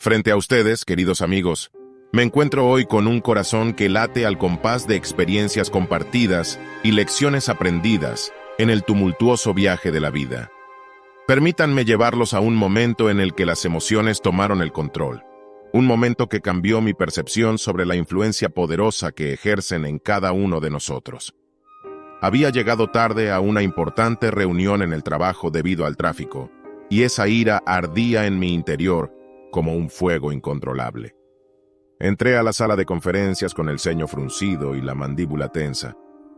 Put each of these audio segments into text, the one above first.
Frente a ustedes, queridos amigos, me encuentro hoy con un corazón que late al compás de experiencias compartidas y lecciones aprendidas en el tumultuoso viaje de la vida. Permítanme llevarlos a un momento en el que las emociones tomaron el control. Un momento que cambió mi percepción sobre la influencia poderosa que ejercen en cada uno de nosotros. Había llegado tarde a una importante reunión en el trabajo debido al tráfico, y esa ira ardía en mi interior como un fuego incontrolable. Entré a la sala de conferencias con el ceño fruncido y la mandíbula tensa,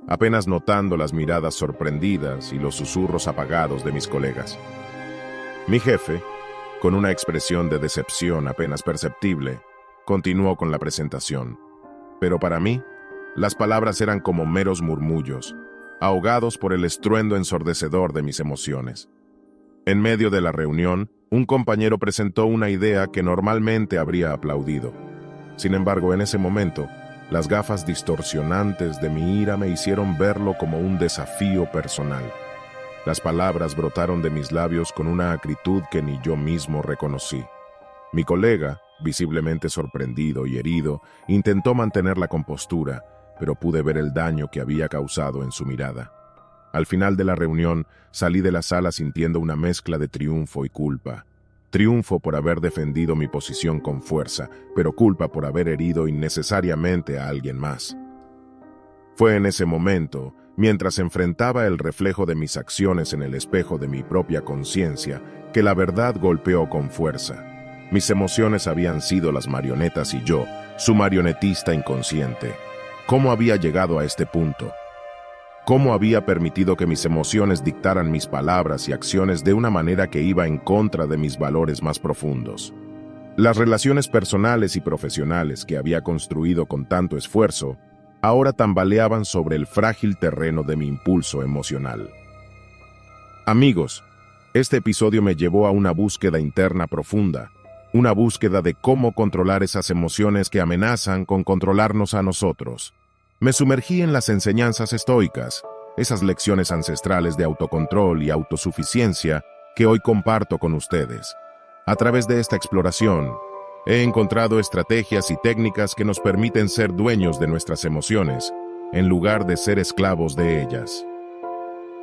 apenas notando las miradas sorprendidas y los susurros apagados de mis colegas. Mi jefe, con una expresión de decepción apenas perceptible, continuó con la presentación. Pero para mí, las palabras eran como meros murmullos, ahogados por el estruendo ensordecedor de mis emociones. En medio de la reunión, un compañero presentó una idea que normalmente habría aplaudido. Sin embargo, en ese momento, las gafas distorsionantes de mi ira me hicieron verlo como un desafío personal. Las palabras brotaron de mis labios con una acritud que ni yo mismo reconocí. Mi colega, visiblemente sorprendido y herido, intentó mantener la compostura, pero pude ver el daño que había causado en su mirada. Al final de la reunión, salí de la sala sintiendo una mezcla de triunfo y culpa. Triunfo por haber defendido mi posición con fuerza, pero culpa por haber herido innecesariamente a alguien más. Fue en ese momento, mientras enfrentaba el reflejo de mis acciones en el espejo de mi propia conciencia, que la verdad golpeó con fuerza. Mis emociones habían sido las marionetas y yo, su marionetista inconsciente. ¿Cómo había llegado a este punto? ¿Cómo había permitido que mis emociones dictaran mis palabras y acciones de una manera que iba en contra de mis valores más profundos? Las relaciones personales y profesionales que había construido con tanto esfuerzo, ahora tambaleaban sobre el frágil terreno de mi impulso emocional. Amigos, este episodio me llevó a una búsqueda interna profunda, una búsqueda de cómo controlar esas emociones que amenazan con controlarnos a nosotros. Me sumergí en las enseñanzas estoicas, esas lecciones ancestrales de autocontrol y autosuficiencia que hoy comparto con ustedes. A través de esta exploración, he encontrado estrategias y técnicas que nos permiten ser dueños de nuestras emociones, en lugar de ser esclavos de ellas.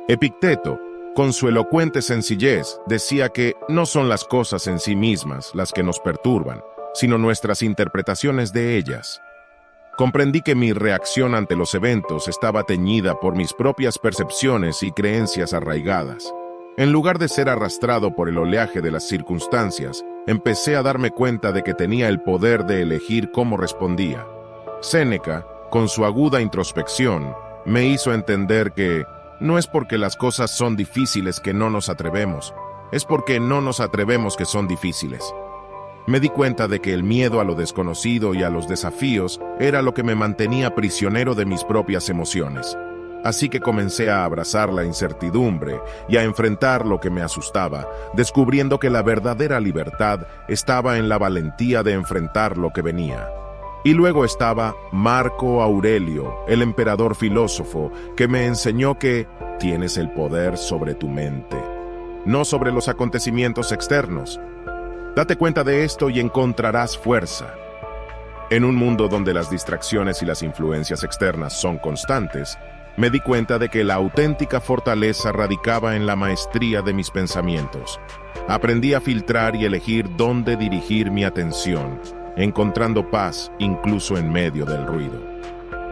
Epicteto, con su elocuente sencillez, decía que no son las cosas en sí mismas las que nos perturban, sino nuestras interpretaciones de ellas. Comprendí que mi reacción ante los eventos estaba teñida por mis propias percepciones y creencias arraigadas. En lugar de ser arrastrado por el oleaje de las circunstancias, empecé a darme cuenta de que tenía el poder de elegir cómo respondía. Séneca, con su aguda introspección, me hizo entender que no es porque las cosas son difíciles que no nos atrevemos, es porque no nos atrevemos que son difíciles. Me di cuenta de que el miedo a lo desconocido y a los desafíos era lo que me mantenía prisionero de mis propias emociones. Así que comencé a abrazar la incertidumbre y a enfrentar lo que me asustaba, descubriendo que la verdadera libertad estaba en la valentía de enfrentar lo que venía. Y luego estaba Marco Aurelio, el emperador filósofo, que me enseñó que tienes el poder sobre tu mente, no sobre los acontecimientos externos. Date cuenta de esto y encontrarás fuerza. En un mundo donde las distracciones y las influencias externas son constantes, me di cuenta de que la auténtica fortaleza radicaba en la maestría de mis pensamientos. Aprendí a filtrar y elegir dónde dirigir mi atención, encontrando paz incluso en medio del ruido.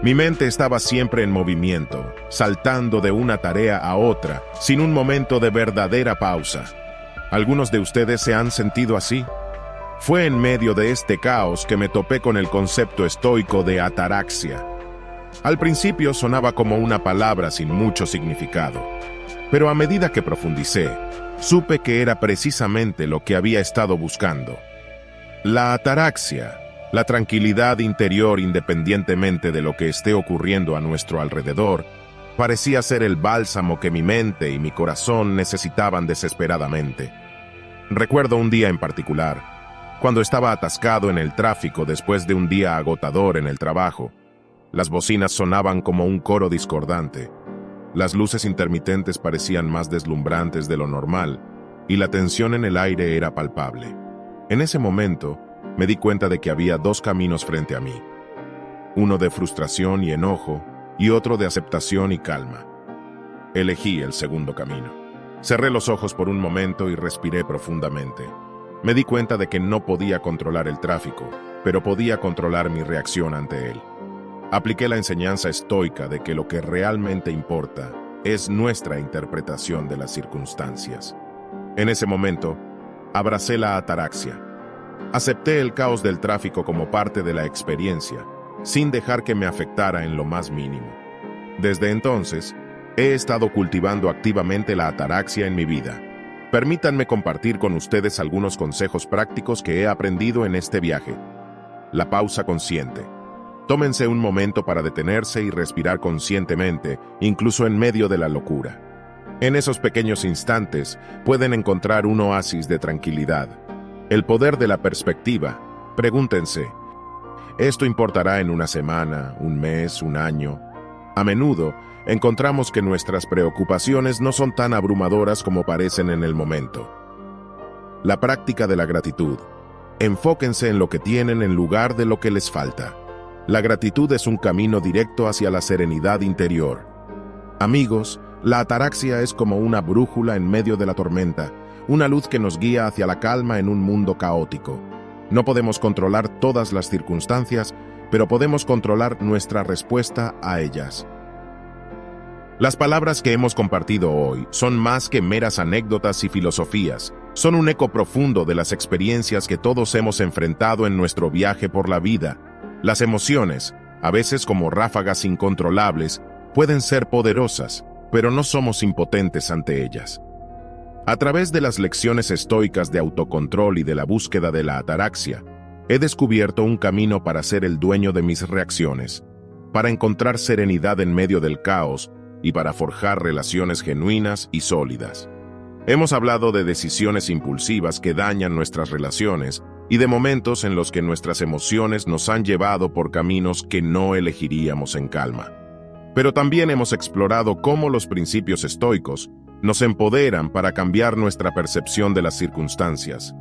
Mi mente estaba siempre en movimiento, saltando de una tarea a otra, sin un momento de verdadera pausa. ¿Algunos de ustedes se han sentido así? Fue en medio de este caos que me topé con el concepto estoico de ataraxia. Al principio sonaba como una palabra sin mucho significado, pero a medida que profundicé, supe que era precisamente lo que había estado buscando. La ataraxia, la tranquilidad interior independientemente de lo que esté ocurriendo a nuestro alrededor, parecía ser el bálsamo que mi mente y mi corazón necesitaban desesperadamente. Recuerdo un día en particular, cuando estaba atascado en el tráfico después de un día agotador en el trabajo. Las bocinas sonaban como un coro discordante. Las luces intermitentes parecían más deslumbrantes de lo normal, y la tensión en el aire era palpable. En ese momento, me di cuenta de que había dos caminos frente a mí. Uno de frustración y enojo, y otro de aceptación y calma. Elegí el segundo camino. Cerré los ojos por un momento y respiré profundamente. Me di cuenta de que no podía controlar el tráfico, pero podía controlar mi reacción ante él. Apliqué la enseñanza estoica de que lo que realmente importa es nuestra interpretación de las circunstancias. En ese momento, abracé la ataraxia. Acepté el caos del tráfico como parte de la experiencia, sin dejar que me afectara en lo más mínimo. Desde entonces, he estado cultivando activamente la ataraxia en mi vida. Permítanme compartir con ustedes algunos consejos prácticos que he aprendido en este viaje. La pausa consciente. Tómense un momento para detenerse y respirar conscientemente, incluso en medio de la locura. En esos pequeños instantes pueden encontrar un oasis de tranquilidad. El poder de la perspectiva. Pregúntense, ¿esto importará en una semana, un mes, un año? A menudo, encontramos que nuestras preocupaciones no son tan abrumadoras como parecen en el momento. La práctica de la gratitud. Enfóquense en lo que tienen en lugar de lo que les falta. La gratitud es un camino directo hacia la serenidad interior. Amigos, la ataraxia es como una brújula en medio de la tormenta, una luz que nos guía hacia la calma en un mundo caótico. No podemos controlar todas las circunstancias, pero podemos controlar nuestra respuesta a ellas. Las palabras que hemos compartido hoy son más que meras anécdotas y filosofías. Son un eco profundo de las experiencias que todos hemos enfrentado en nuestro viaje por la vida. Las emociones, a veces como ráfagas incontrolables, pueden ser poderosas, pero no somos impotentes ante ellas. A través de las lecciones estoicas de autocontrol y de la búsqueda de la ataraxia, he descubierto un camino para ser el dueño de mis reacciones, para encontrar serenidad en medio del caos y para forjar relaciones genuinas y sólidas. Hemos hablado de decisiones impulsivas que dañan nuestras relaciones y de momentos en los que nuestras emociones nos han llevado por caminos que no elegiríamos en calma. Pero también hemos explorado cómo los principios estoicos nos empoderan para cambiar nuestra percepción de las circunstancias,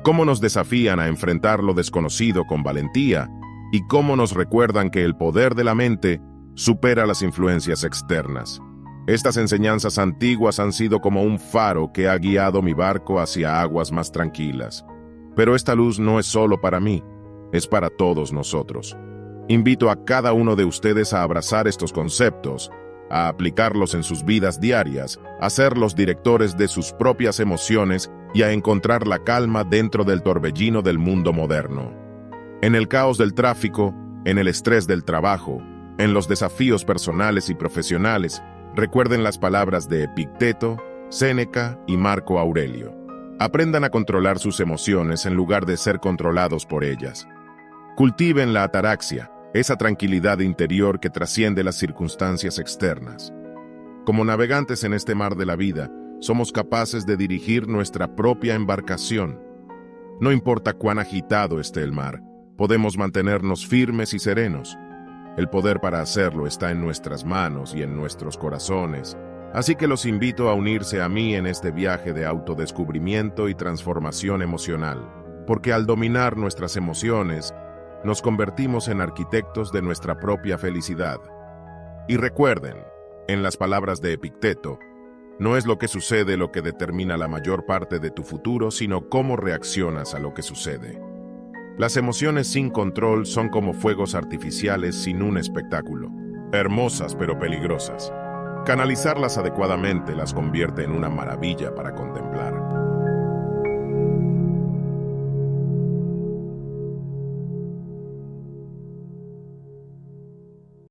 cómo nos desafían a enfrentar lo desconocido con valentía y cómo nos recuerdan que el poder de la mente supera las influencias externas. Estas enseñanzas antiguas han sido como un faro que ha guiado mi barco hacia aguas más tranquilas. Pero esta luz no es solo para mí, es para todos nosotros. Invito a cada uno de ustedes a abrazar estos conceptos, a aplicarlos en sus vidas diarias, a ser los directores de sus propias emociones y a encontrar la calma dentro del torbellino del mundo moderno. En el caos del tráfico, en el estrés del trabajo, en los desafíos personales y profesionales, recuerden las palabras de Epicteto, Séneca y Marco Aurelio. Aprendan a controlar sus emociones en lugar de ser controlados por ellas. Cultiven la ataraxia, esa tranquilidad interior que trasciende las circunstancias externas. Como navegantes en este mar de la vida, somos capaces de dirigir nuestra propia embarcación. No importa cuán agitado esté el mar, podemos mantenernos firmes y serenos. El poder para hacerlo está en nuestras manos y en nuestros corazones. Así que los invito a unirse a mí en este viaje de autodescubrimiento y transformación emocional, porque al dominar nuestras emociones, nos convertimos en arquitectos de nuestra propia felicidad. Y recuerden, en las palabras de Epicteto, no es lo que sucede lo que determina la mayor parte de tu futuro, sino cómo reaccionas a lo que sucede. Las emociones sin control son como fuegos artificiales sin un espectáculo, hermosas pero peligrosas. Canalizarlas adecuadamente las convierte en una maravilla para contemplar.